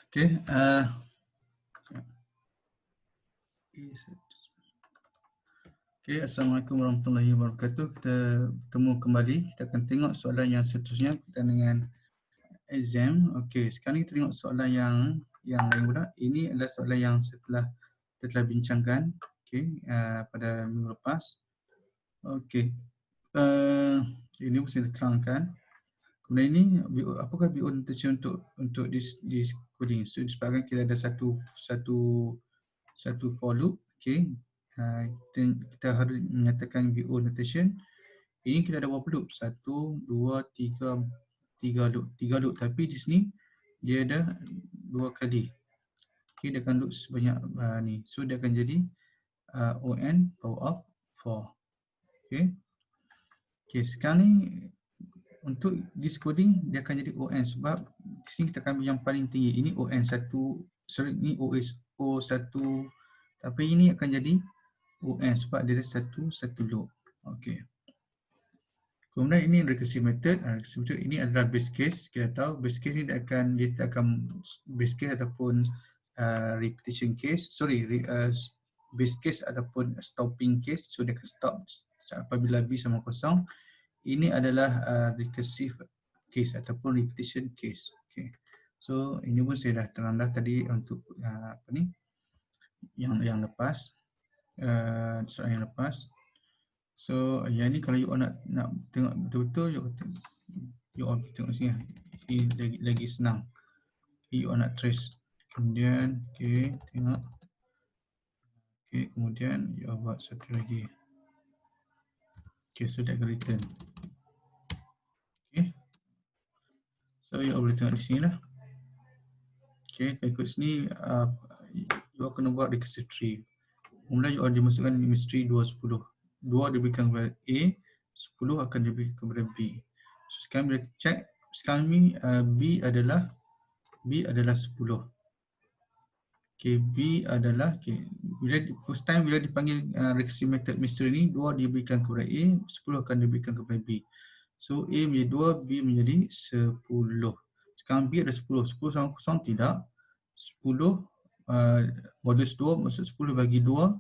Okay, okay, Assalamualaikum warahmatullahi wabarakatuh. Kita bertemu kembali. Kita akan tengok soalan yang seterusnya berkaitan dengan exam. Okay, sekarang kita tengok soalan yang lain pula. Ini adalah soalan yang setelah kita telah bincangkan pada minggu lepas. Okay, ini mesti diterangkan. Kemudian ini, apakah BO notation untuk this coding? So disebabkan kita ada satu for loop, kita harus menyatakan BO notation. Ini kita ada berapa loop? 1, 2, 3 loop. 3 loop, tapi di sini dia ada 2 kali. Dia akan loop sebanyak ni. So dia akan jadi on power of 4. Sekarang ni untuk this coding dia akan jadi on sebab di sini kita akan ambil yang paling tinggi. Ini on1, sorry, ini O1, tapi ini akan jadi on sebab dia ada satu loop. Kemudian ini recursive method. Ini adalah base case. Kita tahu base case ni dia akan base case ataupun repetition case. Base case ataupun stopping case. So dia akan stop apabila B sama kosong. Ini adalah recursive case ataupun repetition case. So ini pun saya dah terang dah tadi untuk yang lepas, soalan yang lepas. So yang ni kalau you all nak tengok betul-betul, you all tengok sini. Ini lagi senang. You all nak trace. Kemudian tengok. Kemudian you all buat satu lagi. So dia akan return. So you all boleh tengok di sini lah. Ikut sini you all kena buat recursive tree. Kemudian you all dimasukkan di misteri 2, 10. 2 diberikan kepada A, 10 akan diberikan kepada B. So sekarang bila check, sekarang ni B adalah 10. B adalah first time bila dipanggil recursive method misteri ni, 2 diberikan kepada A, 10 akan diberikan kepada B. So A menjadi 2, B menjadi 10. Sekarang B ada 10. 10 sama kosong tidak. 10 modus 2 maksud 10 bagi 2.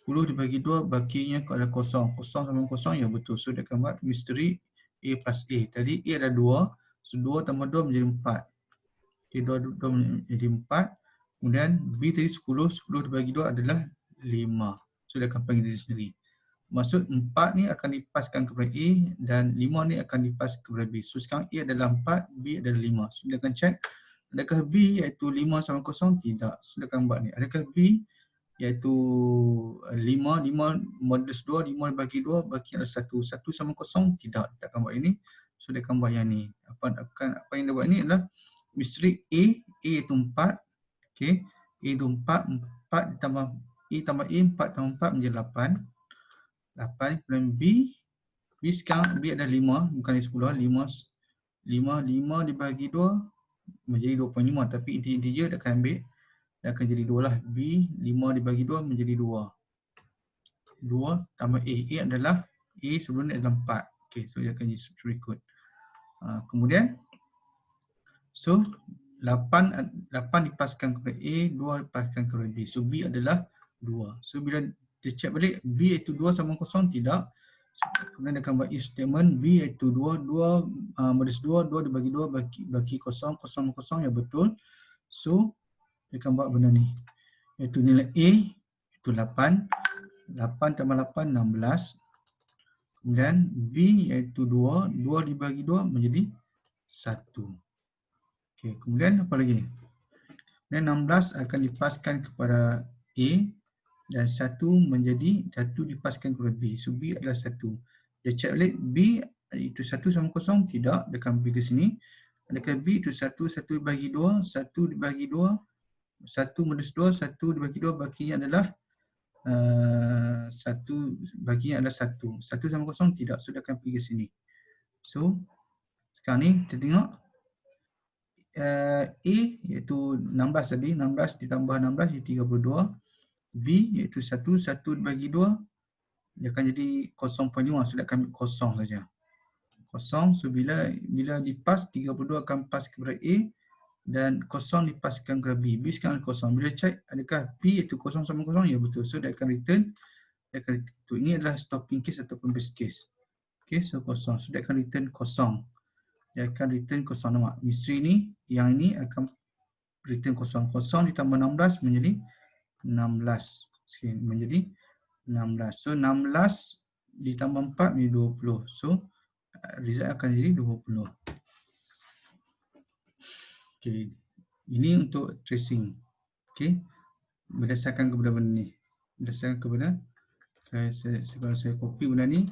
10 dibagi 2 bakinya ada kosong. Kosong sama kosong, ya betul. So dia akan buat misteri A plus A. Tadi A ada 2. So 2 tambah 2 menjadi 4. 2 menjadi 4. Kemudian B tadi 10. 10 dibagi 2 adalah 5. So dia akan panggil diri sendiri. Maksud 4 ni akan dipaskan kepada A dan 5 ni akan dipaskan kepada B. So sekarang A adalah 4, B adalah 5. So dia akan check, adakah B iaitu 5 sama kosong? Tidak. So dia akan buat ni. Adakah B iaitu 5 modus 2, 5 dibagi 2, baki adalah 1. 1 sama kosong? Tidak. Dia akan buat ini. So dia akan buat yang ni. Apa yang dia buat ni adalah misteri A iaitu 4. A itu 4 ditambah A tambah A, 4 tambah 4 menjadi 8. Kemudian B sekarang B ada 5, bukan 10. 5 dibagi 2 menjadi 2.5, tapi integer dia akan ambil, dia akan jadi 2 lah. B 5 dibagi 2 menjadi 2. 2 tambah A. A adalah A sebelum ni adalah 4. So dia akan jadi berikut. Kemudian so 8 dipaskan kepada A, 2 dipaskan kepada B. So B adalah 2. So bila dia check balik, B iaitu 2 sama kosong? Tidak. So, kemudian dia akan buat if statement, B iaitu 2 modus 2 dibagi 2 bagi kosong, kosong sama kosong, ya betul. So dia akan buat benda ni. Iaitu nilai A itu 8. 8 tambah 8, 16. Kemudian B iaitu 2 dibagi 2 menjadi 1. Kemudian apa lagi? Kemudian 16 akan dipaskan kepada A dan 1 dipaskan kepada B. So B adalah 1. Dia check balik, B itu 1 sama kosong? Tidak. Dia akan pergi ke sini. Adakah B itu 1 dibagi 2, 1 dibagi 2, 1 modus 2, 1 dibagi 2, bakinya adalah 1 baginya adalah 1. 1 sama kosong? Tidak. So dia akan pergi ke sini. So sekarang ni kita tengok A iaitu 16 tadi, 16 ditambah 16 jadi 32. B iaitu 1 dibagi 2 dia akan jadi 0.5. So dia akan ambil kosong saja. Kosong. So bila dipas, 32 akan pas kepada A dan kosong dipastikan kepada B. B sekarang kosong. Bila check adakah B itu kosong sama kosong? Ya betul. So dia akan return itu. Ini adalah stopping case ataupun base case. Okay, so kosong. So dia akan return kosong. Dia akan return kosong. Nampak misteri ni, yang ini akan return kosong. Kosong ditambah 16 menjadi 16. Okay, menjadi 16. So 16 ditambah 4 menjadi 20. So result akan jadi 20. Okay. Ini untuk tracing. Okay. Berdasarkan kepada benda ni. Berdasarkan kepada kalau saya copy benda ni.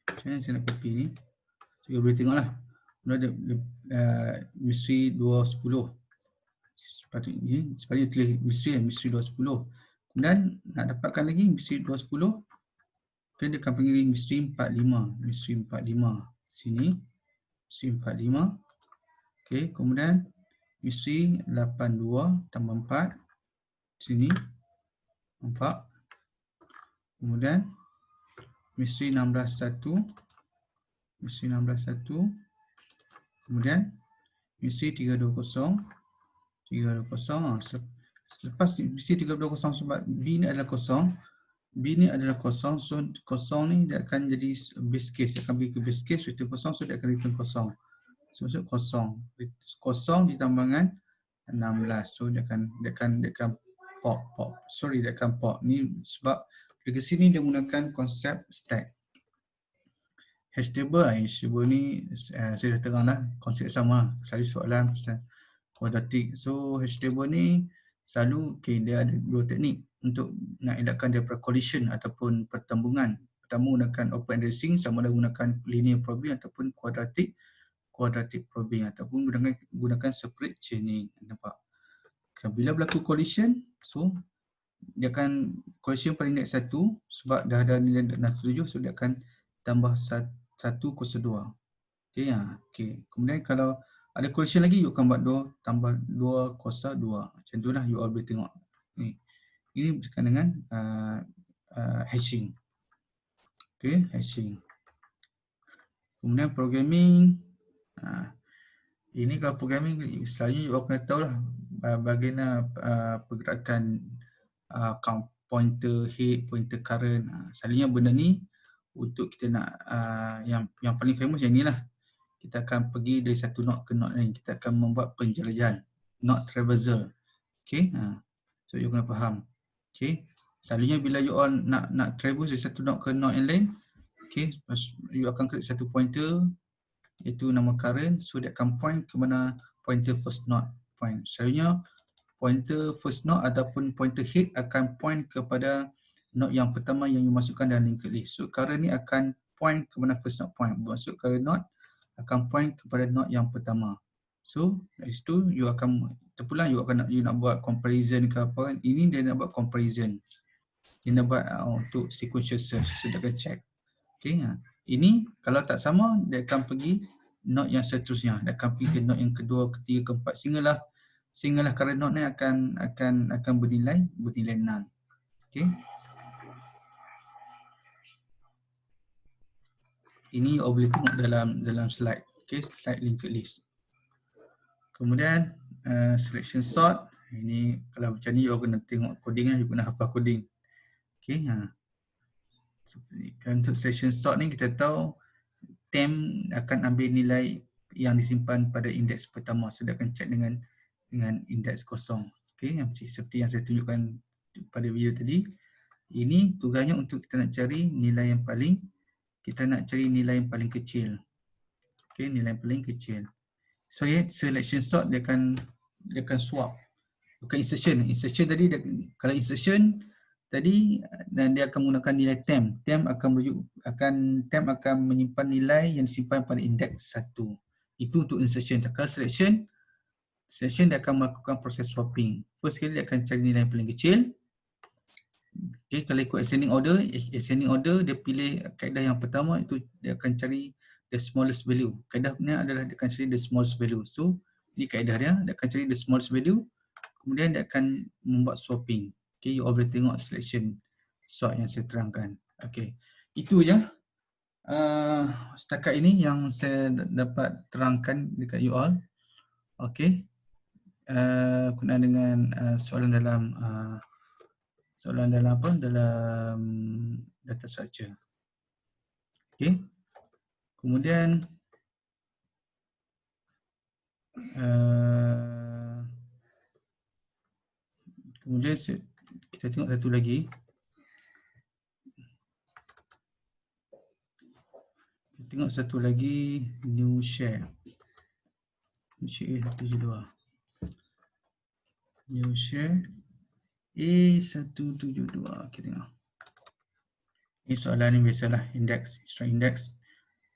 Macam mana saya nak copy ni? Saya boleh tengok lah. Ada misteri 210. Sepatutnya tulis misteri 210. Kemudian nak dapatkan lagi misteri 210. Okay, dia akan panggil misteri 45. Misteri 45. Sini. Misteri 45. Okay, kemudian misteri 82 tambah 4. Sini. Nampak? Kemudian misteri 16.1. Misteri 16.1. Kemudian misteri 320. 320. Selepas misteri 320 sebab B ni adalah kosong. B ni adalah kosong. So kosong ni dia akan jadi base case. Dia akan pergi ke base case, return kosong. So dia akan return kosong. So maksud kosong. Kosong ditambah dengan 16. So dia akan pop. Sorry, dia akan pop. Ni sebab dekat sini dia menggunakan konsep stack. Hash table ni saya dah terang lah. Konsep sama. Selalu soalan pasal kuadratik. So hash table ni selalu dia ada dua teknik untuk nak elakkan daripada collision ataupun pertembungan. Pertama gunakan open addressing, sama ada gunakan linear probing ataupun quadratic probing ataupun gunakan separate chaining. Nampak? Bila berlaku collision, so dia akan collision pada indeks 1 sebab dah ada nilai 7, so dia akan tambah 1 kuasa 2. Okey ya. Okey. Kemudian kalau ada collision lagi, you akan buat 2 tambah 2 kuasa 2. Macam itulah you all boleh tengok. Ni. Ini berkaitan dengan hashing. Okey, hashing. Kemudian programming. Ini kalau programming selalunya you all kena tahu lah bagaimana pergerakan count pointer, head, pointer current. Selalunya benda ni untuk kita nak yang paling famous yang inilah. Kita akan pergi dari satu node ke node lain. Kita akan membuat penjelajahan. Node traversal. Okay. So you kena faham. Okay. Selalunya bila you all nak traverse dari satu node ke node yang lain. Okay. You akan klik satu pointer. Iaitu nama current. So dia akan point ke mana pointer first node point. Selalunya pointer first node ataupun pointer head akan point kepada node yang pertama yang you masukkan dalam linked list. So current ni akan point ke mana first node point. Maksud current node akan point kepada node yang pertama. So dari situ you akan terpulang you nak buat comparison ke apa kan. Ini dia nak buat comparison. Dia nak buat untuk sequential search. So dia akan check. Okay. Ini kalau tak sama dia akan pergi node yang seterusnya. Dia akan pergi ke node yang kedua, ketiga, keempat sehinggalah current node ni akan bernilai null. Okay. Ini you boleh tengok dalam slide. Okay, slide linked list. Kemudian selection sort. Ini kalau macam ni you kena tengok coding, you kena hafal coding. Okay. Untuk selection sort ni kita tahu temp akan ambil nilai yang disimpan pada indeks pertama. So dia akan check dengan indeks kosong. Okay, seperti yang saya tunjukkan pada video tadi. Ini tugasnya untuk kita nak cari nilai yang paling kecil. Okay, nilai yang paling kecil. So selection sort dia akan swap. Bukan insertion. Insertion tadi kalau insertion tadi dan dia akan menggunakan nilai temp. Temp akan menyimpan nilai yang disimpan pada indeks 1. Itu untuk insertion. Kalau selection dia akan melakukan proses swapping. First sekali dia akan cari nilai yang paling kecil. Okay, kalau ikut ascending order dia pilih kaedah yang pertama, itu dia akan cari the smallest value. Kaedahnya adalah dia akan cari the smallest value. So ini kaedah dia akan cari the smallest value. Kemudian dia akan membuat swapping. Okay, you all boleh tengok selection sort yang saya terangkan. Okay, itu je setakat ini yang saya dapat terangkan dekat you all. Okey. Berkenaan dengan soalan dalam apa? Dalam data structure. Okey. Kemudian kita tengok satu lagi. Tengok satu lagi, new share. A172. New share A172. Kita tengok. Ini soalan ni biasalah, index, extra index.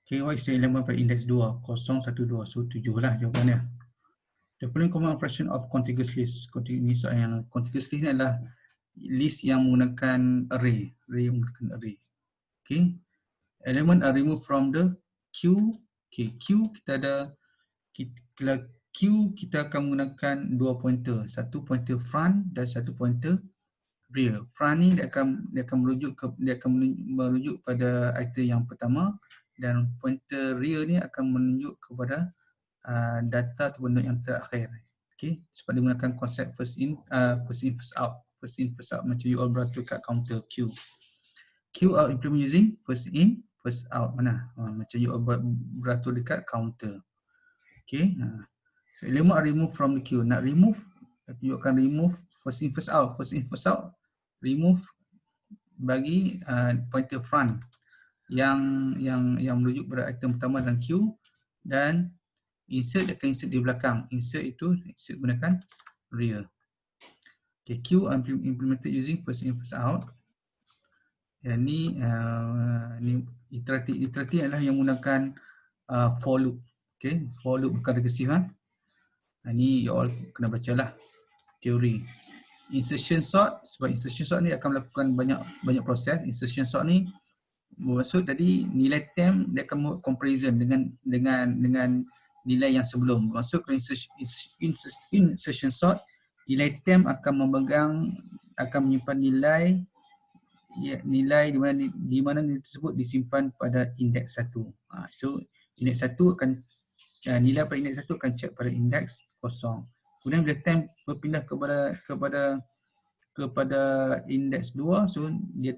Okay, what is the element pada index 2? 012. So 7 lah jawapannya. The following common operation of contiguous list. Ini soalan yang contiguous list ni adalah list yang menggunakan array. Array yang menggunakan array. Okay. Element are removed from the queue. Okay, queue kita ada, kalau queue kita akan menggunakan dua pointer. Satu pointer front dan satu pointer rear. Front ni dia akan merujuk pada item yang pertama, dan pointer rear ni akan menunjuk kepada data atau benda yang terakhir. Okey, sebab dia menggunakan konsep first in first out. First in first out macam you all beratur kat counter queue. Queue are implement using first in first out. Mana? Macam you all beratur dekat counter. Okey. So element are removed from the queue. Nak remove, you akan remove first in first out. First in first out, remove bagi pointer front yang merujuk pada item pertama dalam queue, dan insert akan insert di belakang. Insert gunakan rear. Okay, queue are implemented using first in first out. Yang ni iteratif adalah yang menggunakan for loop. Okay, for loop bukan rekursiv. Ni you all kena bacalah teori. Insertion sort, sebab insertion sort ni akan melakukan banyak proses. Insertion sort ni bermaksud tadi nilai temp dia akan buat comparison dengan nilai yang sebelum. Bermaksud kalau insertion sort, nilai temp akan menyimpan nilai di mana nilai tersebut disimpan pada indeks 1. So indeks 1 akan nilai pada indeks 1 akan check pada indeks 0. Kemudian bila temp berpindah kepada indeks 2, so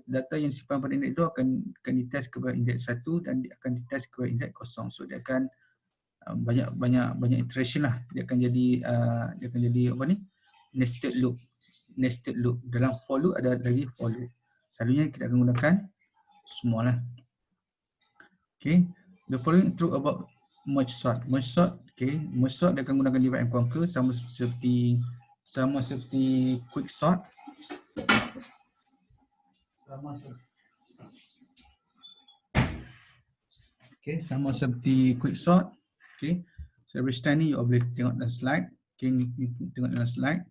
data yang disimpan pada indeks 2 akan ditest kepada indeks 1 dan dia akan ditest kepada indeks 0. So dia akan banyak iteration lah. Dia akan jadi apa ni? Nested loop. Dalam for loop ada lagi for loop. Selalunya kita akan gunakan semualah. Okay. The following true about merge sort. Merge sort, okay. Merge sort dia akan gunakan divide and conquer sama seperti quick sort. Okay, sama seperti quick sort. Okay. So every time ni you boleh tengok dalam slide. Okay, tengok dalam slide.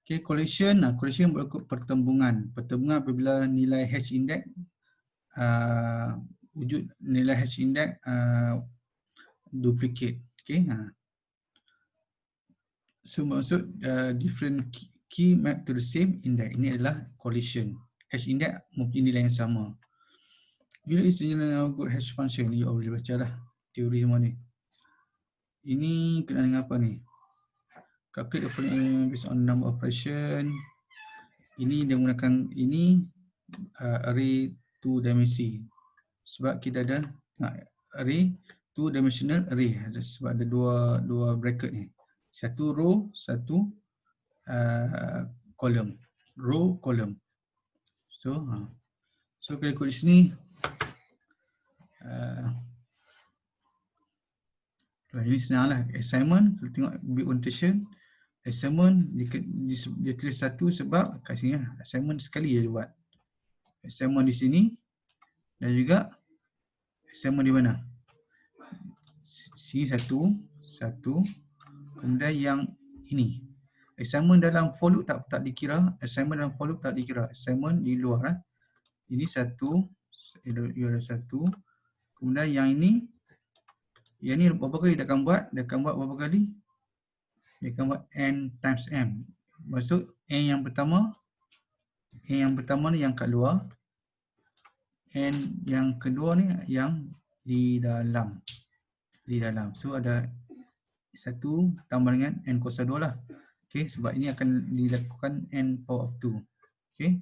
Okay, collision berikut pertembungan. Pertembungan apabila nilai H index wujud nilai H index duplicate. Okay. So maksud different key map to the same index. Ini adalah collision. H index mempunyai nilai yang sama. Bila is the general good hash function, you boleh baca lah teori semua ni. Ini kena dengan apa ni? Calculate the following based on number operation. Ini dia menggunakan array 2 dimensi. Sebab kita ada array 2 dimensional array. Sebab ada dua bracket ni. Satu row, satu column. Row, column. So kalau ikut di sini, ini senanglah. Assignment, kalau tengok big orientation, assignment dia tulis satu sebab kat sini assignment sekali dia buat. Assignment di sini dan juga assignment di mana? Sini satu. Kemudian yang ini. Assignment dalam for loop tak dikira. Assignment dalam for loop tak dikira. Assignment di luar. Ini satu. Ia ada satu. Kemudian yang ini berapa kali dia akan buat? Dia akan buat berapa kali? Dia akan buat n times m. Maksud n yang pertama ni yang kat luar. N yang kedua ni yang di dalam. So ada 1 tambah dengan n kuasa 2 lah. Okey, sebab ini akan dilakukan n power of 2. Okey.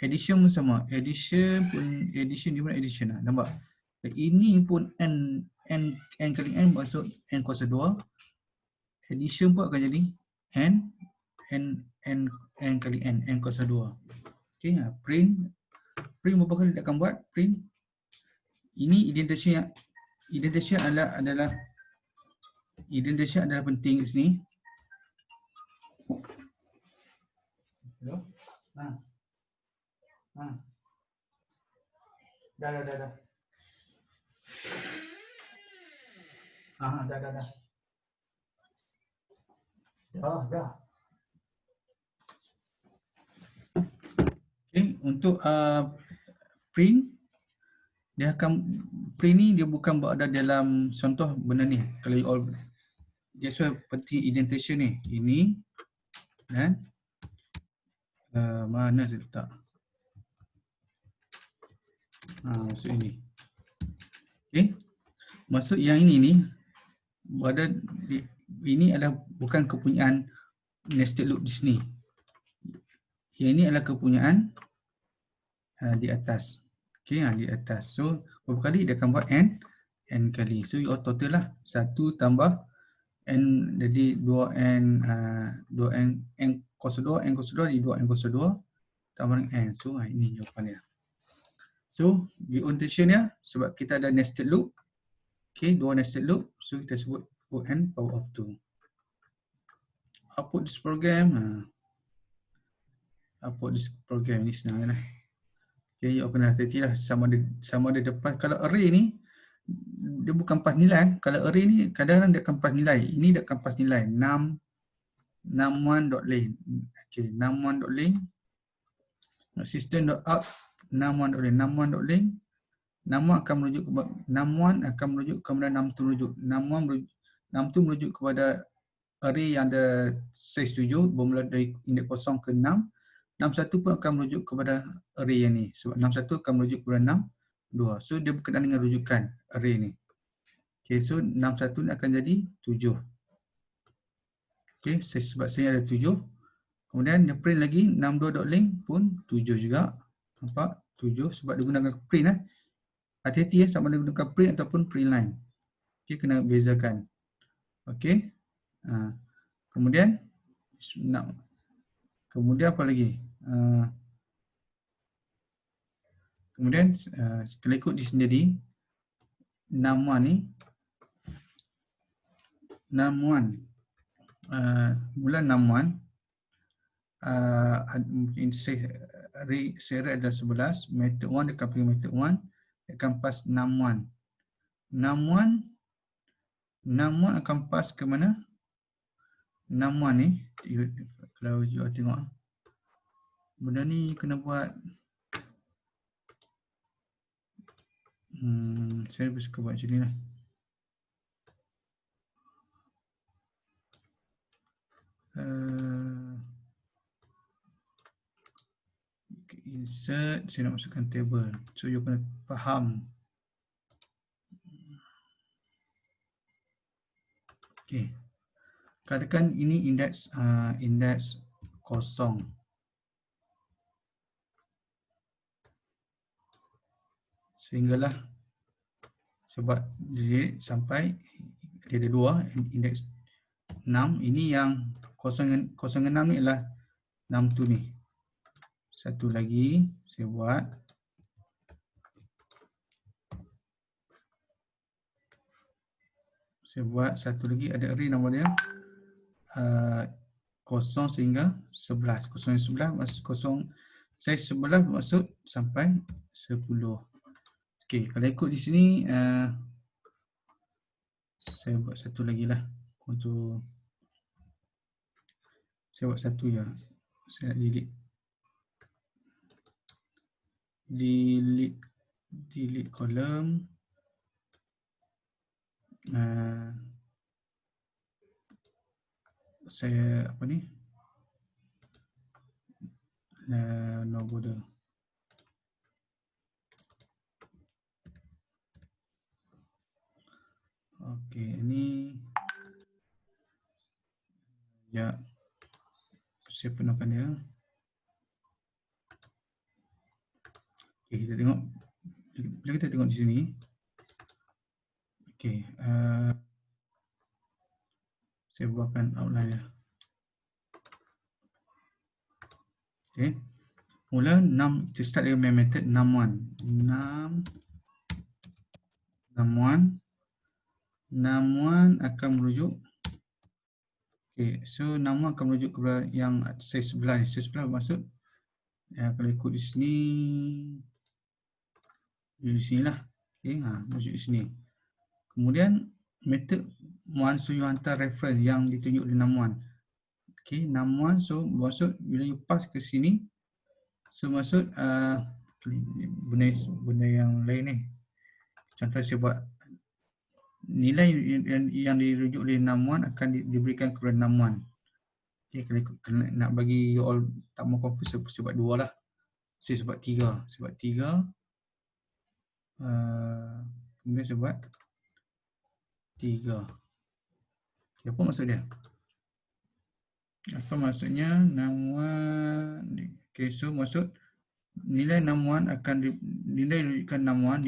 Addition pun sama. Addition di mana addition lah. Nampak? Ini pun n kali n maksud n kuasa 2. Addition pun akan jadi n kali n kuasa 2. Okey, print berapa kali dia akan buat? Print. Ini indentation adalah penting di sini. Hello? Dah. Dah. Okey, untuk print dia akan print ni dia bukan berada dalam contoh benda ni. Kalau you all dia seperti indentation ni. Ini dan mana saya letak? Maksud ini. Okey. Maksud yang ini berada ini adalah bukan kepunyaan nested loop di sini. Yang ini adalah kepunyaan di atas. Okey, di atas. So, berapa kali dia akan buat n kali. So, you all total lah 1 tambah n, jadi 2n n kuasa 2 jadi 2n kuasa 2 tambah dengan n. So, ini jawapan dia. So, di orientation dia sebab kita ada nested loop. Okey, 2 nested loop. So, kita sebut n power of 2. Output this program. Output this program ni senang lah. Okay, you kena hati-hati lah sama ada depan. Kalau array ni dia bukan pas nilai. Kalau array ni kadang-kadang dia akan pas nilai. Ini dia akan pas nilai 61.length. Okey, 61.length. System.out 61.length. 61.length. 61 akan merujuk kepada 62 merujuk. 62 merujuk kepada array yang ada size 7 bermula dari indeks 0 ke 6. 61 pun akan merujuk kepada array yang ni. Sebab 61 akan merujuk kepada 62. So dia berkenaan dengan rujukan array ni. Okay, so 61 ni akan jadi 7. Okay, sebab sini ada 7. Kemudian dia print lagi 62.length pun 7 juga. Nampak? 7 sebab dia gunakan print lah. Hati-hati sama ada gunakan print ataupun print line. Okay, kena bezakan. Okay. Kemudian apa lagi? Kemudian kalau ikut di sendiri 61 ni 61 mula 61 mungkin seri adalah 11, method 1 dia akan pergi method 1, dia akan pass 61 akan pass ke mana? 61 ni kalau you tengok benda ni kena buat saya suka buat macam ni lah. Insert, saya nak masukkan table. So you kena faham. Okay. Katakan ini indeks 0. Sehinggalah sebab dia sampai dia ada 2 indeks 6. Ini yang 0 6 ni adalah 6 tu ni. Satu lagi saya buat satu lagi, ada array nama dia 0 sehingga 11. 0 hingga 11 maksud 0 saya 11 maksud sampai 10. Okey, kalau ikut di sini saya buat satu lagi lah untuk saya buat satu je. Saya nak delete column. Saya apa ni? No border. Okey, ini Ya, saya penuhkan dia. Okay, kita tengok. Bila kita tengok di sini. Okay, saya buatkan outline dia. Okay. Mula 6, kita start dengan main method num1. Num1 akan merujuk. Okay, so num1 akan merujuk kepada yang saya sebelah ni. Saya sebelah bermaksud, kalau ikut di sini, di sini lah. Okay, merujuk di sini. Kemudian method 1, so you hantar reference yang ditunjuk di num1. Okay, num1, so maksud bila you pass ke sini, so maksud benda yang lain ni. Contoh saya buat nilai yang dirujuk oleh num1 akan diberikan kepada num1. Okay, kalau nak bagi you all tak mau confuse, saya buat 2 lah. Saya buat 3. Saya buat 3. Kemudian saya buat 3. Apa maksud dia? Apa maksudnya num1? Okay, so maksud nilai num1 akan nilai rujukan num1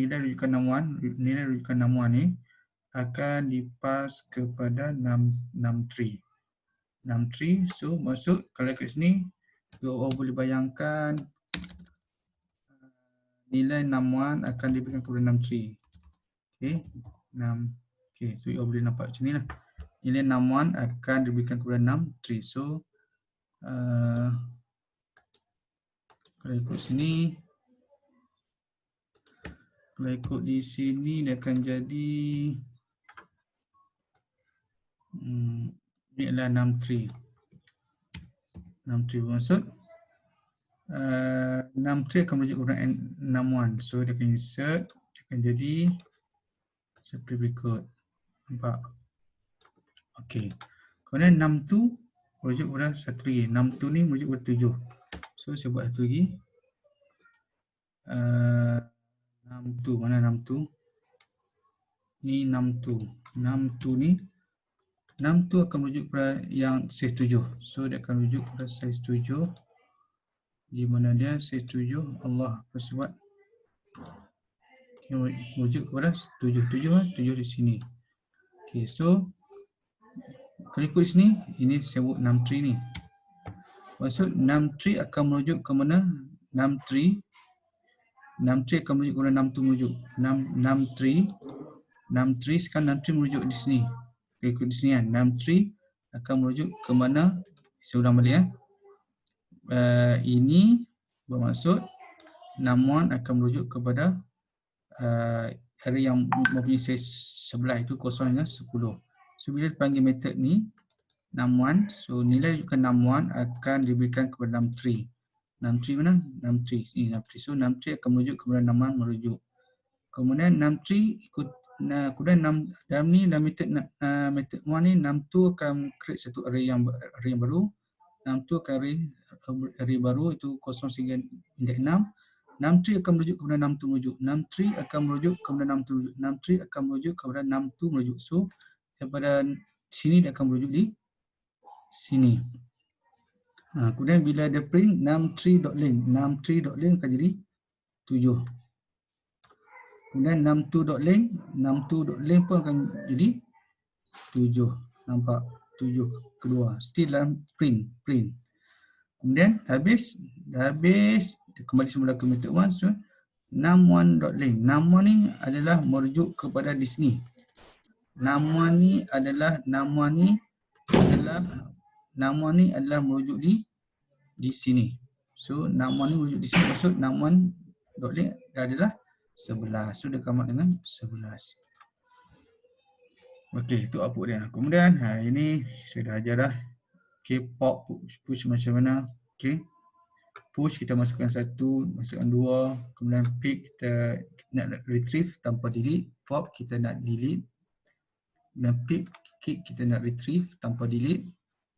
ni akan dipas kepada num3. So maksud kalau kat sini you all boleh bayangkan nilai num1 akan diberikan kepada num3. Okay, okay, so you all boleh nampak macam ni lah. Nilai num1 akan diberikan kepada num3. So kalau ikut sini, kalau ikut di sini dia akan jadi ini adalah num3. Bermaksud 6 akan merujuk kepada num1. So dia akan insert, dia akan jadi seperti berikut. Nampak? Okey. Kemudian num2 merujuk kepada satu lagi. Num2 ni merujuk kepada 7. So saya buat satu lagi. Num2, mana num2? Ni num2. Num2 ni, num2 akan merujuk kepada yang size 7. So dia akan merujuk kepada size 7. Di mana dia size 7, Allah bersebut merujuk kepada 7 di sini. Okay, so kalau ikut sini, ini saya sebut num3 ni. Maksud num3 akan merujuk ke mana? Num3 akan merujuk kepada num2 merujuk. Num3 sekarang num3 merujuk di sini. Kalau ikut di sini kan, num3 akan merujuk ke mana? Saya ulang balik ini bermaksud num1 akan merujuk kepada array yang mempunyai size sebelah itu kosong dengan 10. So bila dipanggil method ni num1, so nilai rujukan num1 akan diberikan kepada num3. Num3 mana? Num3. Ini num3. So num3 akan merujuk kepada num1 merujuk. Kemudian num3 ikut kemudian dalam ni dalam method 1 ni num2 akan create satu array yang baru. Num2 akan array baru itu 0 sehingga hingga 6. Num3 akan merujuk kepada num2 merujuk. Num3 akan merujuk kepada num2 merujuk. Num3 akan merujuk kepada num2 merujuk. So daripada sini dia akan merujuk di sini. Kemudian bila ada print num3.length, num3.length akan jadi 7. Kemudian num2.length pun akan jadi 7. Nampak? 7 kedua. Still dalam print. Kemudian habis kembali semula ke method 1. So num1.length. Num1 ni adalah merujuk kepada di sini. Num1 ni adalah merujuk di sini. So num1 ni merujuk di sini, maksud num1.length adalah 11. So dia come out dengan 11. Okey, itu output dia. Kemudian ini saya dah ajar dah. Okey, pop push macam mana. Okey. Push kita masukkan 1, masukkan 2, kemudian pick kita nak retrieve tanpa delete, pop kita nak delete. Dan pick kick kita nak retrieve tanpa delete,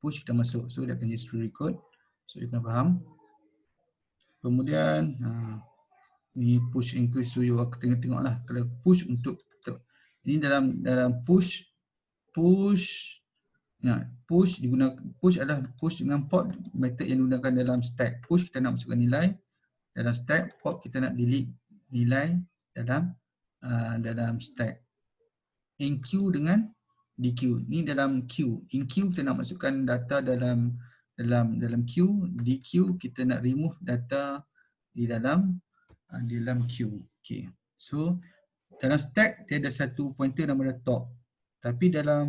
push kita masuk. So dia akan jadi seperti berikut. So you kena faham. Kemudian ni push increase, so you akan tengoklah kalau push untuk ini dalam push Ya, push digunakan, push adalah push dengan pop, method yang digunakan dalam stack. Push kita nak masukkan nilai dalam stack, pop kita nak delete nilai dalam stack. Enqueue dengan dequeue. Ni dalam queue. Enqueue kita nak masukkan data dalam queue, dequeue kita nak remove data di dalam queue. Okay. So dalam stack dia ada satu pointer nama dia top. Tapi dalam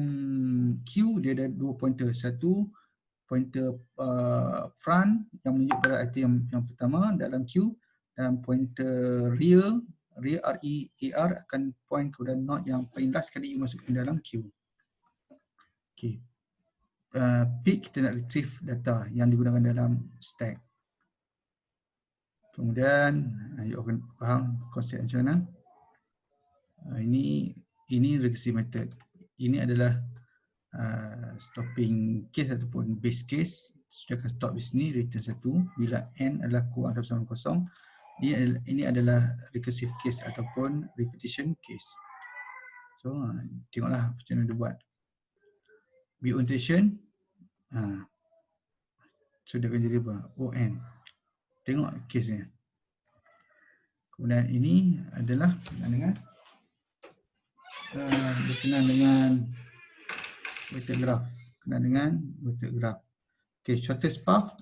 queue dia ada dua pointer. Satu pointer front yang menunjuk pada item yang pertama dalam queue, dan pointer rear REAR akan point kepada node yang paling last sekali you masukkan dalam queue. Okay. Pick kita nak retrieve data yang digunakan dalam stack. Kemudian you akan faham konsep macam mana. Ini recursive method. Ini adalah stopping case ataupun base case. Sudah akan stop di sini, return 1 bila n adalah kurang atau sama kosong. Ini adalah recursive case ataupun repetition case. So tengoklah macam mana dia buat. Be orientation sudah akan jadi apa? ON. Tengok case nya. Kemudian ini adalah berkenaan dengan weighted graph. Berkenaan dengan weighted graph. Okay, shortest path.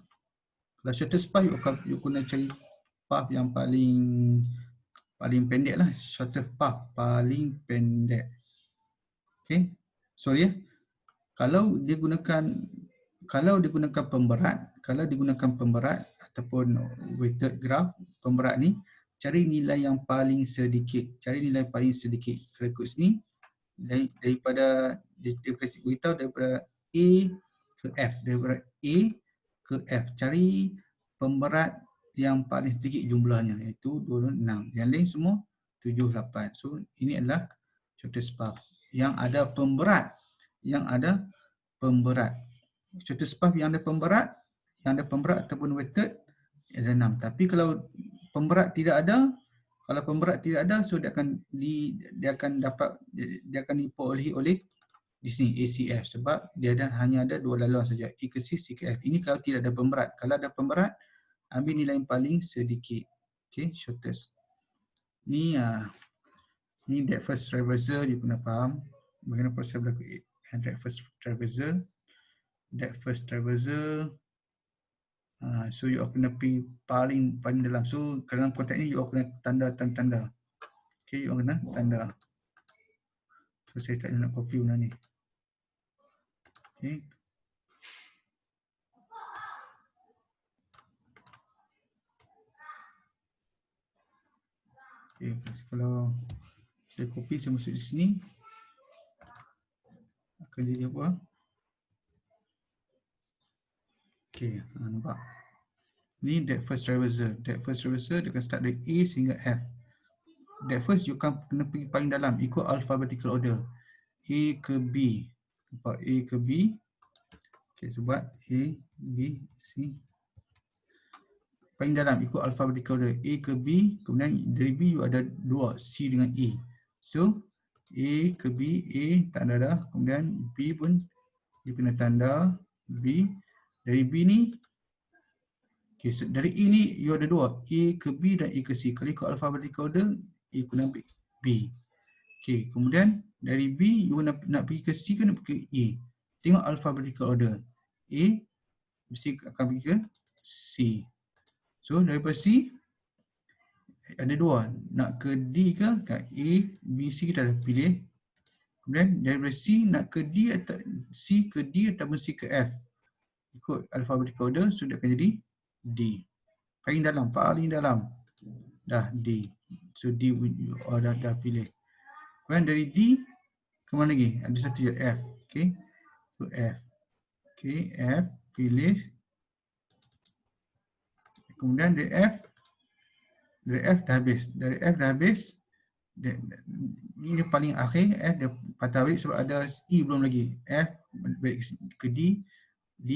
Kalau shortest path, you guna cari path yang paling pendek lah. Shortest path paling pendek. Okay, sorry ya. Kalau digunakan pemberat ataupun weighted graph, pemberat ni cari nilai yang paling sedikit. Kalau ikut sini daripada beritahu daripada A ke F, daripada A ke F, cari pemberat yang paling sedikit jumlahnya, iaitu 26. Yang lain semua 7, 8. So ini adalah shortest path yang ada pemberat. Shortest path yang ada pemberat ataupun weighted ada 6. Tapi kalau pemberat tidak ada, so dia akan diperolehi oleh di sini ACF, sebab dia hanya ada dua laluan saja, A ke C, C ke F. Ini kalau tidak ada pemberat. Kalau ada pemberat, ambil nilai yang paling sedikit. Okay, shortest. Ni depth first traversal, you kena faham bagaimana proses berlaku depth first traversal. So you kena pergi paling dalam. So dalam konteks ni you kena tanda. Okay, you kena tanda. So saya tak nak copy benda ni. Okay. Okay, kalau saya copy, saya masuk di sini, akan jadi apa? Okay, nampak? Ni depth first traversal. Depth first traversal dia akan start dari A sehingga F. Depth first you akan kena pergi paling dalam, ikut alphabetical order. A ke B. Nampak? A ke B. Okay, sebab A, B, C. Paling dalam ikut alphabetical order. A ke B, kemudian dari B you ada dua, C dengan E. So A ke B, A tanda dah, kemudian B pun you kena tanda B. Dari B ni, okay, so dari E ni you ada dua, A ke B dan A ke C. Kalau ikut alphabetical order, A kena ambil B. Okay, kemudian dari B you nak pergi ke C ke nak pergi ke E. Tengok alphabetical order. A mesti akan pergi ke C. So daripada C ada dua, nak ke D ke, kat A, B, C kita dah pilih. Kemudian daripada C nak ke D atau C ke D ataupun C ke F. Ikut alphabetical order sudah akan jadi D. Paling dalam. Dah D. So D dah pilih. Kemudian dari D ke mana lagi? Ada satu je F. Okay. So F. Okay, F pilih. Kemudian dari F dah habis. Ini dia paling akhir, F dia patah balik sebab ada E belum lagi. F balik ke D, D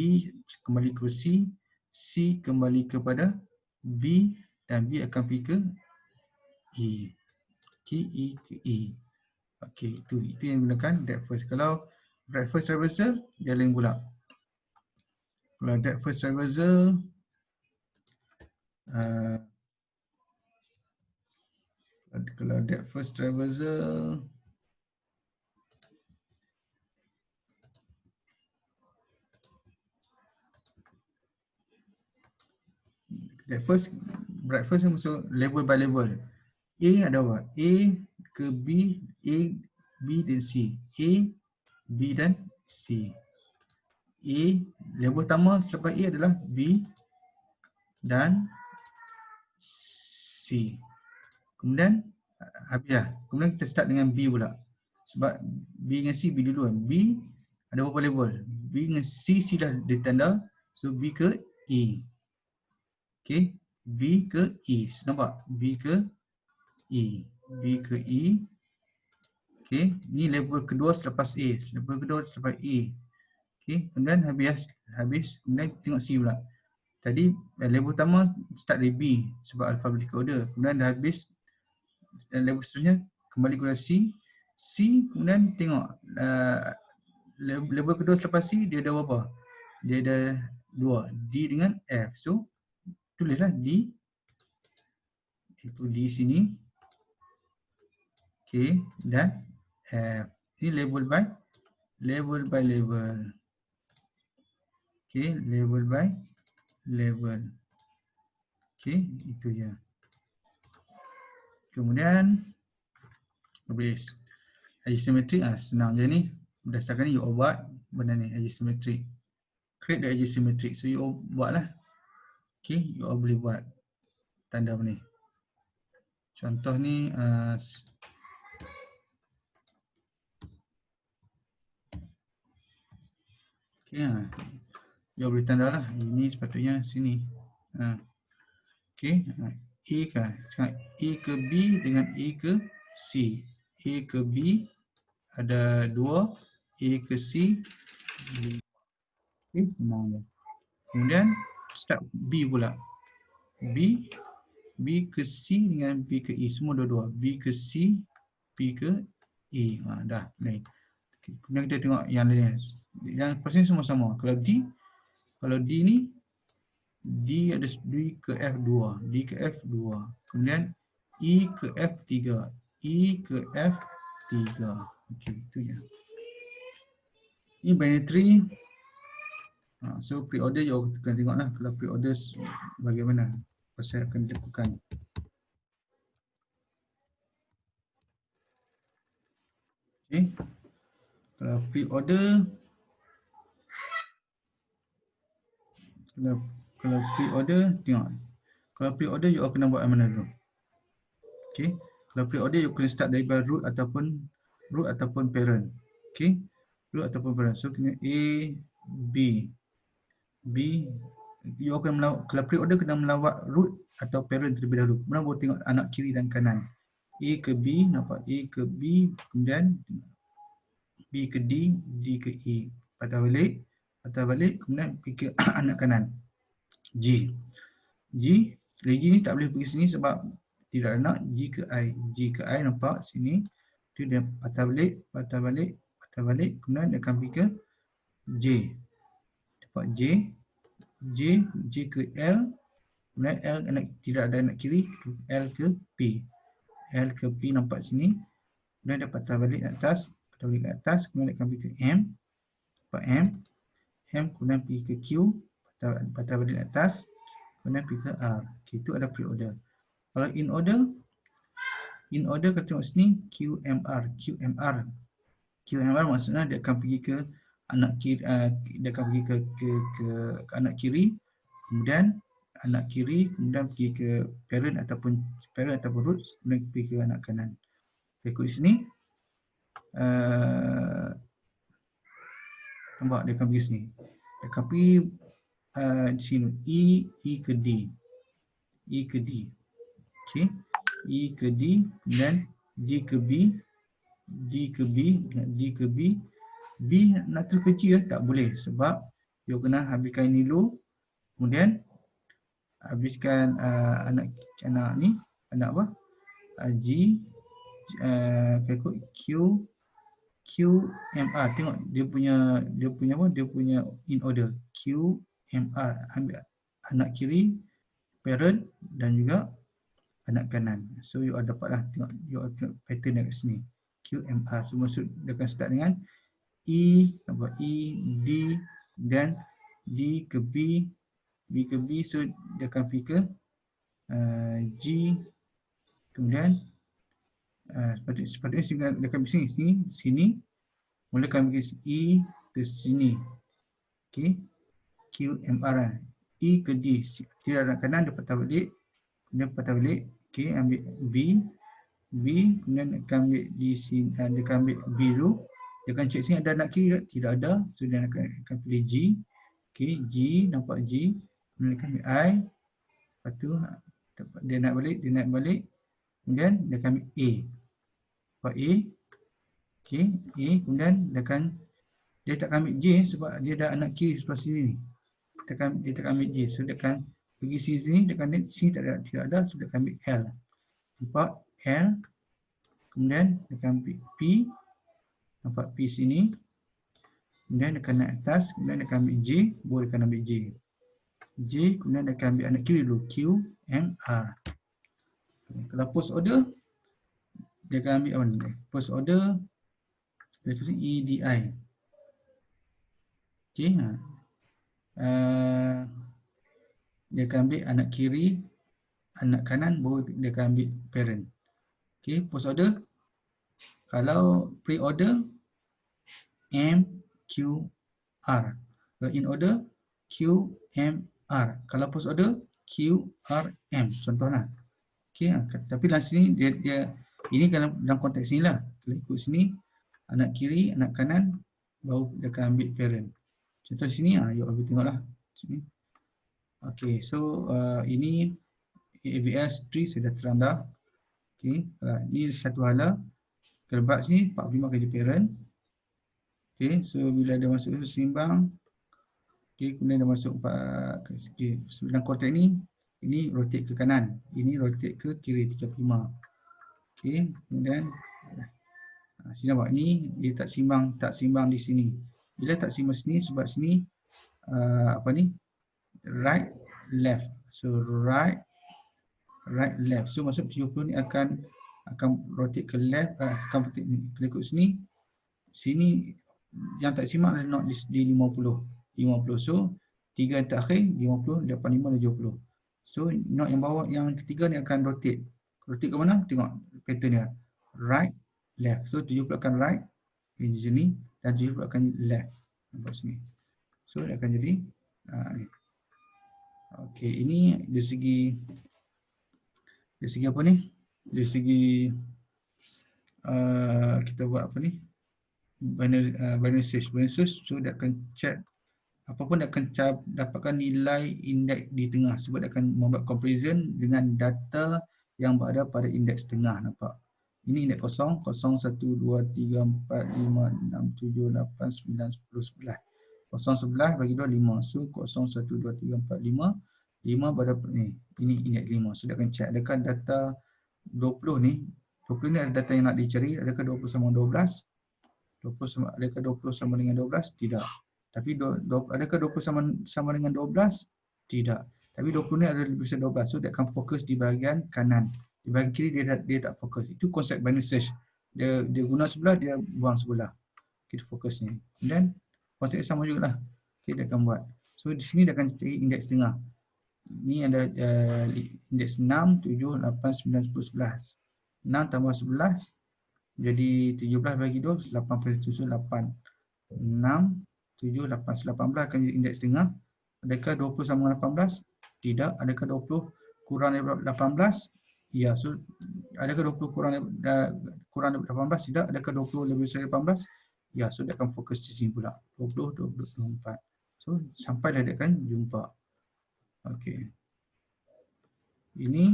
kembali ke C, C kembali kepada B dan B akan pergi ke E. Okay, E ke E. Okay, itu yang gunakan depth first. Kalau Direct first traversal dia lain pula. Kalau direct first traversal kalau direct first traversal breakfast ni masuk level by level. A ada apa? A ke B, A, B dan C. A, B dan C. A, level pertama selepas A adalah B dan C. Kemudian habis lah. Kemudian kita start dengan B pula. Sebab B dengan C, B dulu kan. B ada berapa level? B dengan C, C dah ditanda. So B ke E. Okay. B ke E. So, nampak? B ke E. B ke E. Okay. Ni level kedua selepas A. Level kedua selepas A. Okay. Kemudian habis. Kemudian tengok C pula. Tadi level pertama start dari B sebab alphabetical order. Kemudian dah habis. Dan level seterusnya kembali kepada C. C kemudian tengok level kedua selepas C dia ada berapa? Dia ada 2. D dengan F. So tulislah D. Itu D sini. Okay. Dan F. Ini level by level. Okay. Level by level. Okay. Itu je. Kemudian habis. Agisymmetric senang je ni. Berdasarkan ni you buat benda ni agisymmetric. Create the agisymmetric. So you buat lah. Okay, you boleh buat tanda ni. Contoh ni okay, you boleh tanda lah. Ini sepatutnya sini. Okay, A kan. A ke B dengan A ke C. A ke B ada 2, A ke C. Okay, senang je. Kemudian start B pula. B ke C dengan B ke E. Semua dua-dua. B ke C, B ke E. Dah. Ni. Kemudian kita tengok yang lain. Yang proses semua sama. Kalau D ni, D ada D ke F2. D ke F2. Kemudian E ke F3. E ke F3. Okey, itu je. Ini binary tree. So pre-order you akan tengoklah kalau pre-order bagaimana proses akan dilakukan. Okay. Kalau pre-order tengok. Kalau pre-order you kena buat mana dulu? Okay. Kalau pre-order you kena start daripada root ataupun parent. Okay. Root ataupun parent. So kena A, B. You akan kalau pre-order kena melawat root atau parent terlebih dahulu. Kemudian baru tengok anak kiri dan kanan. A ke B, nampak A ke B, kemudian B ke D, D ke E. Patah balik, kemudian pergi ke anak kanan. G ni tak boleh pergi sini sebab tidak ada nak. G ke I nampak sini. Itu dia patah balik, kemudian dia akan pergi ke J. Nampak J ke L, kemudian L tidak ada anak kiri, L ke P. Nampak sini. Kemudian dia patah balik ke atas, kemudian dia akan pergi ke M. Nampak M kemudian pergi ke Q, patah balik ke atas, kemudian pergi ke R. Okay, itu ada pre-order. Kalau in order kalau tengok sini QMR maksudnya dia akan pergi ke anak kiri, dia akan pergi ke anak kiri, kemudian anak kiri, kemudian pergi ke parent ataupun root, kemudian pergi ke anak kanan. Ikut di sini. Nampak dia akan pergi sini. Dia akan pergi di sini E ke D. Okey. E ke D, kemudian D ke B. B nak terus kecil tak boleh sebab you kena habiskan ini dulu. Kemudian habiskan anak ni, anak apa? G, Q QMR. Tengok dia punya apa? Dia punya in order. QMR. Ambil anak kiri, parent dan juga anak kanan. So you dapatlah tengok you pattern dekat sini. QMR. So maksud dia akan start dengan E, nampak E, D dan D ke B, B ke B, so dia akan pergi ke G, kemudian sepatutnya dia akan pergi sini, mulakan pergi E ke sini, okay, QMR, E ke D, tidak ada kanan, dia patah balik, okay, ambil B, kemudian akan ambil di sini, dia akan ambil B dulu, dia akan cek sini ada anak kiri, tidak ada, so dia akan pilih G, okay, G, nampak G, kemudian dia akan ambil I, lepas tu dia naik balik, kemudian dia akan ambil A, nampak A, okay, A, kemudian dia tak akan ambil J sebab dia ada anak kiri sebelah sini ni, dia tak ambil J, so dia akan pergi sini, dia akan sini tidak ada, so dia akan ambil L, nampak L, kemudian dia akan ambil P, nampak P sini, kemudian dia akan naik atas, kemudian dia akan ambil J, baru dia akan ambil J, kemudian dia akan ambil anak kiri dulu, Q, M, R. Kalau post order, dia akan ambil apa ni? Post order, dia akan E, D, I. Okay, dia akan ambil anak kiri, anak kanan, baru dia akan ambil parent. Okay, post order. Kalau pre-order, M, Q, R. Kalau in order, Q, M, R. Kalau post order, Q, R, M. Contohlah. Okay, tapi dalam sini dia ini dalam konteks ni lah. Kalau ikut sini, anak kiri, anak kanan, baru dia akan ambil parent. Contoh sini, you boleh tengoklah. Sini. Okay, so ini ABS tree sudah terang dah. Okay, ini satu hala. Kalau berat sini, 45 kali parent. Okay, so bila dia masuk seimbang, okay, kemudian dia masuk 4, okay, so dalam konteks ni, ini rotate ke kanan, ini rotate ke kiri 35. Okay, kemudian sini nampak ni dia tak simbang di sini. Bila tak simbang sini sebab sini apa ni? Right left. So right left. So maksud 70 ni akan rotate ke left, akan ikut sini. Sini yang tak simbang adalah not di 50. So 3 yang terakhir 50, 85, 70. So not yang bawah yang ketiga ni akan rotate. Rotate ke mana? Tengok pattern dia. Right, left. So 70 akan right di sini dan 70 akan left. Nampak sini. So dia akan jadi ni. Okey, ini dari segi apa ni? Dari segi kita buat apa ni? Binary search. So dia akan check apapun, dia akan dapatkan nilai indeks di tengah sebab dia akan membuat comparison dengan data yang berada pada indeks tengah. Nampak? Ini indeks 0, 0, 1, 2, 3, 4, 5, 6, 7, 8, 9, 10, 11. 0, 11 bagi 2, 5. So 0, 1, 2, 3, 4, 5. 5 pada ni. Ini indeks 5. So dia akan check adakah data 20 ni. 20 ni adalah data yang nak dicari. Adakah 20 sama 12? Adakah 20 sama dengan 12? Tidak. Tapi adakah 20 sama dengan 12? Tidak. Tapi 20 ni adalah lebih besar 12. So dia akan fokus di bahagian kanan. Di bahagian kiri dia tak fokus. Itu konsep binary search. Dia guna sebelah, dia buang sebelah. Kita fokus ni. Dan konsep sama jugalah. Okay, dia akan buat. So di sini dia akan cari indeks tengah. Ini ada indeks 6, 7, 8, 9, 10, 11. 6 tambah 11 jadi 17 bagi 2, 8 plus 7, 8. 6, 7, 8. 18 akan jadi indeks tengah. Adakah 20 sama dengan 18? Tidak. Adakah 20 kurang daripada 18? Ya. So, adakah 20 kurang daripada 18? Tidak. Adakah 20 lebih besar daripada 18? Ya. So, dia akan fokus di sini pula. 20, 20, 24. So, sampailah dia akan jumpa. Okey. Ini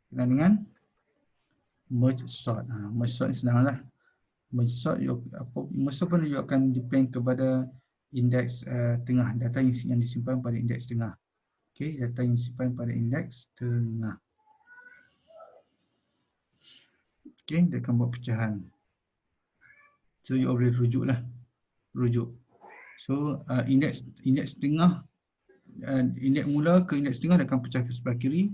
kenal dengan merge sort. Merge sort ni senanglah. Merge sort pun juga akan depend kepada indeks tengah, data yang disimpan pada indeks tengah. Okey, data yang disimpan pada indeks tengah. Okay, dia akan buat pecahan. So you boleh rujuk lah, rujuk. So indeks setengah, indeks mula ke indeks setengah dia akan pecah ke sebelah kiri.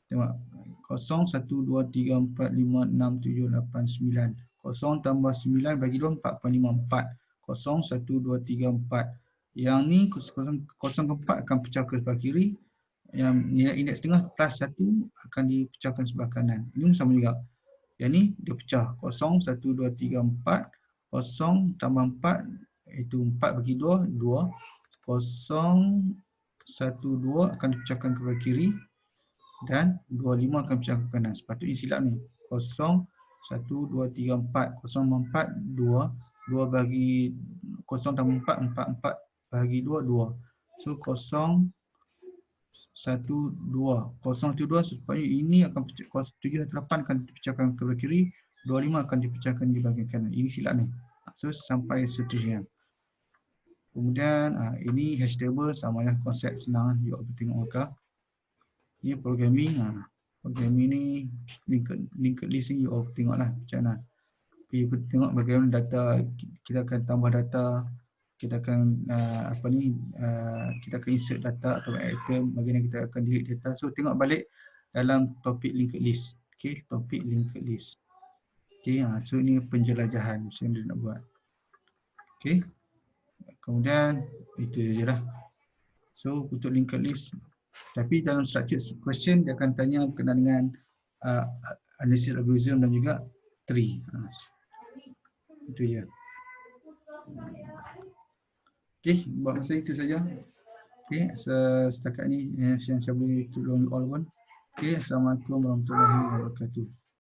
Tengok 0, 1, 2, 3, 4, 5, 6, 7, 8, 9. 0 tambah 9 bagi 2, 4.54. 0, 1, 2, 3, 4. Yang ni 0 ke 4 akan pecah ke sebelah kiri. Yang nilai indeks setengah plus 1 akan dipecahkan sebelah kanan. Ini sama juga. Yang ni dia pecah. 0, 1, 2, 3, 4. 0 tambah 4 itu 4 bagi 2, 2. 0, 1, 2 akan dipecahkan ke sebelah kiri. Dan 25 akan pecah ke kanan. Sepatutnya silap ni. 0, 1, 2, 3, 4. 0, 4, 2. 2 bagi 0 tambah 4, 4, 4 bagi 2, 2. So 0, 1, 2. 0, 1, 2 sepatutnya ini akan pecah. 7, 8 akan dipecahkan ke belah kiri. 25 akan dipecahkan di bahagian kanan. Ini silap ni. So sampai seterusnya. Kemudian ini hash table, sama lah konsep senang. You boleh tengok markah. Ini programming. Programming ni linked list ni you tengoklah macam mana. You tengok bagaimana data, kita akan tambah data, kita akan kita akan insert data atau item, bagaimana kita akan delete data. So tengok balik dalam topik linked list. Okey, topik linked list. Okey, so ini penjelajahan macam mana nak buat. Okey. Kemudian itu sajalah. So untuk linked list, tapi dalam structured question dia akan tanya berkenaan dengan analysis algorithm dan juga tree. Itu je. Okey, buat masa itu saja. Okey, setakat ni yang saya boleh tolong you all pun. Okey, assalamualaikum warahmatullahi wabarakatuh.